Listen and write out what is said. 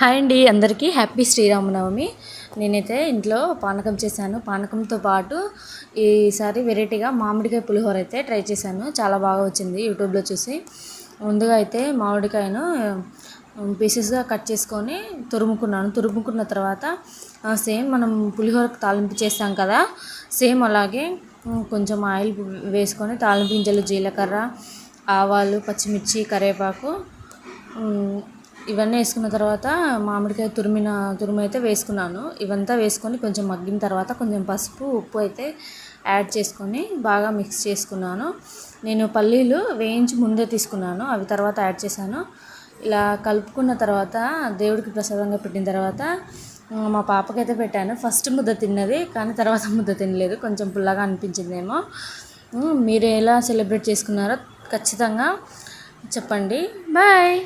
Hi అండి, అందరికీ happy Sri Rama Navami. నేనైతే ఇంట్లో పానకం చేశాను. పానకంతో పాటు ఈసారి వెరైటీగా మామిడికాయ పులిహోర అయితే ట్రై చేశాను. చాలా బాగా వచ్చింది యూట్యూబ్లో చూసి. ముందుగా అయితే మామిడికాయను పీసెస్గా కట్ చేసుకొని తురుముకున్న తర్వాత సేమ్ మనం పులిహోరకు తాలింపు చేస్తాం కదా, సేమ్ అలాగే కొంచెం ఆయిల్ వేసుకొని తాలింపు గింజలు, జీలకర్ర, ఆవాలు, పచ్చిమిర్చి, కరివేపాకు ఇవన్నీ వేసుకున్న తర్వాత మామిడికాయ తురుము అయితే వేసుకున్నాను. ఇవంతా వేసుకొని కొంచెం మగ్గిన తర్వాత కొంచెం పసుపు, ఉప్పు అయితే యాడ్ చేసుకొని బాగా మిక్స్ చేసుకున్నాను. నేను పల్లీలు వేయించి ముందే తీసుకున్నాను, అవి తర్వాత యాడ్ చేశాను. ఇలా కలుపుకున్న తర్వాత దేవుడికి ప్రసాదంగా పెట్టిన తర్వాత మా పాపకైతే పెట్టాను. ఫస్ట్ ముద్ద తిన్నది, కానీ తర్వాత ముద్ద తినలేదు. కొంచెం పుల్లగా అనిపించిందేమో. మీరు ఎలా సెలబ్రేట్ చేసుకున్నారో ఖచ్చితంగా చెప్పండి. బాయ్.